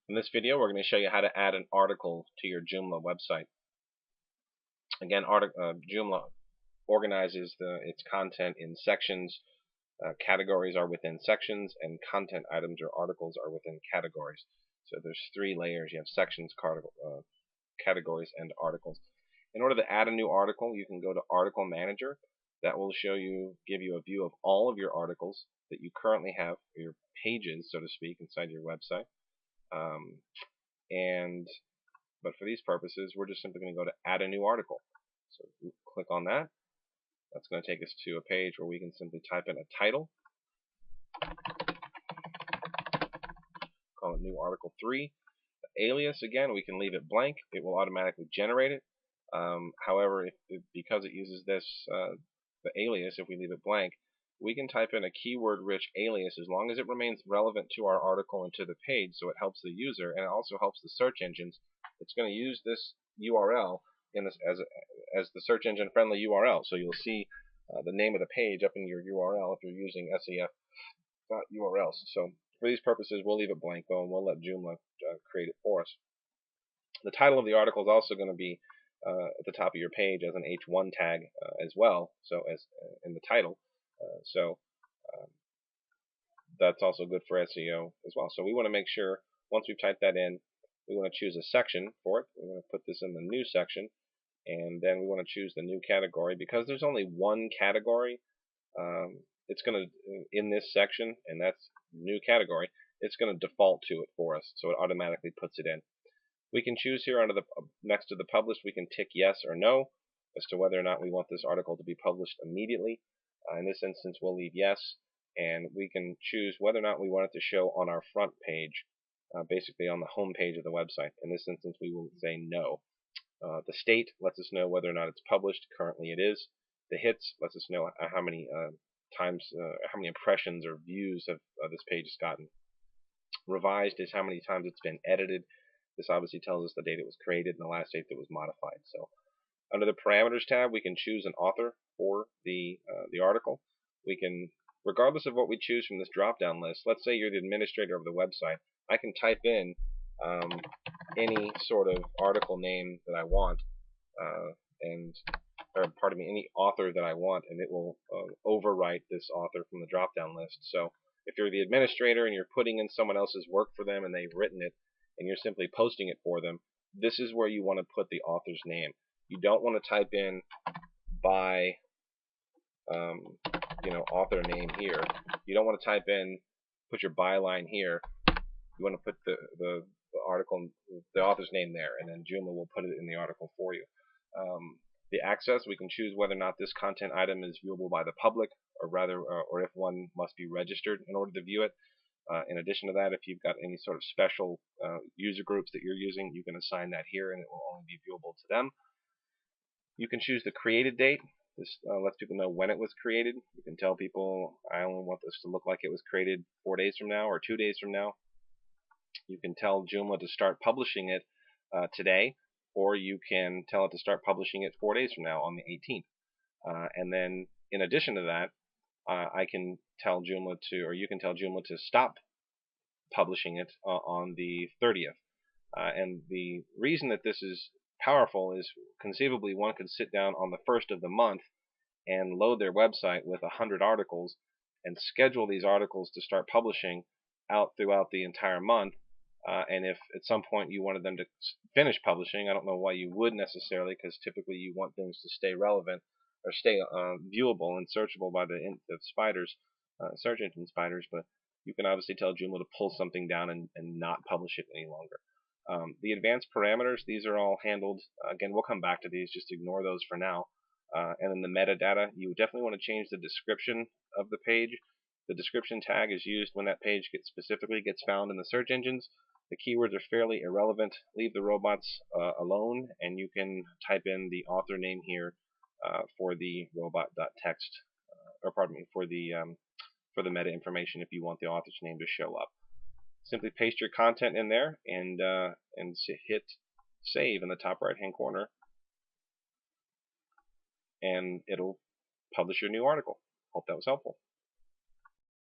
In this video, we're going to show you how to add an article to your Joomla website. Again, Joomla organizes its content in sections. Categories are within sections, and content items or articles are within categories. So there's three layers. You have sections, categories, and articles. In order to add a new article, you can go to Article Manager. That will give you a view of all of your articles that you currently have, your pages, so to speak, inside your website. But for these purposes, we're just simply going to go to Add a New Article. So click on that. That's going to take us to a page where we can simply type in a title. Call it New Article 3. The alias, again, we can leave it blank. It will automatically generate it. However, because it uses the alias, if we leave it blank, we can type in a keyword-rich alias as long as it remains relevant to our article and to the page, so it helps the user and it also helps the search engines. It's going to use this URL as the search engine friendly URL. So you'll see the name of the page up in your URL if you're using sef.urls. So for these purposes, we'll leave it blank though, and we'll let Joomla create it for us. The title of the article is also going to be at the top of your page as an H1 tag as well, so as in the title. That's also good for SEO as well. So we want to make sure once we've typed that in, we want to choose a section for it. We want to put this in the new section, and then we want to choose the new category. Because there's only one category, it's going to in this section, and that's new category. It's going to default to it for us, so it automatically puts it in. We can choose here under the next to the published. We can tick yes or no as to whether or not we want this article to be published immediately. In this instance, we'll leave yes, and we can choose whether or not we want it to show on our front page, basically on the home page of the website. In this instance, we will say no. The state lets us know whether or not it's published. Currently, it is. The hits lets us know how many how many impressions or views have this page has gotten. Revised is how many times it's been edited. This obviously tells us the date it was created and the last date that was modified. So under the parameters tab, we can choose an author for the article. We can, regardless of what we choose from this drop-down list, let's say you're the administrator of the website, I can type in any sort of article name that I want, any author that I want, and it will overwrite this author from the drop-down list. So if you're the administrator and you're putting in someone else's work for them and they've written it, and you're simply posting it for them, this is where you want to put the author's name. You don't want to type in by author name here. You don't want to type in, put your byline here. You want to put the article, the author's name there, and then Joomla will put it in the article for you. The access, we can choose whether or not this content item is viewable by the public, or if one must be registered in order to view it. In addition to that, if you've got any sort of special user groups that you're using, you can assign that here and it will only be viewable to them. You can choose the created date. This lets people know when it was created. You can tell people, I only want this to look like it was created 4 days from now or 2 days from now. You can tell Joomla to start publishing it today, or you can tell it to start publishing it 4 days from now on the 18th. And then in addition to that, I can tell Joomla or you can tell Joomla to stop publishing it on the 30th. And the reason that this is powerful is conceivably one could sit down on the 1st of the month and load their website with 100 articles and schedule these articles to start publishing out throughout the entire month. And if at some point you wanted them to finish publishing, I don't know why you would necessarily, because typically you want things to stay relevant or stay viewable and searchable by the spiders, search engine spiders, but you can obviously tell Joomla to pull something down and not publish it any longer. The advanced parameters, these are all handled. Again, we'll come back to these, just ignore those for now. And in the metadata, you definitely want to change the description of the page. The description tag is used when that page specifically gets found in the search engines. The keywords are fairly irrelevant. Leave the robots alone, and you can type in the author name here for the robot.txt, for the meta information if you want the author's name to show up. Simply paste your content in there and hit save in the top right hand corner, and it'll publish your new article. Hope that was helpful.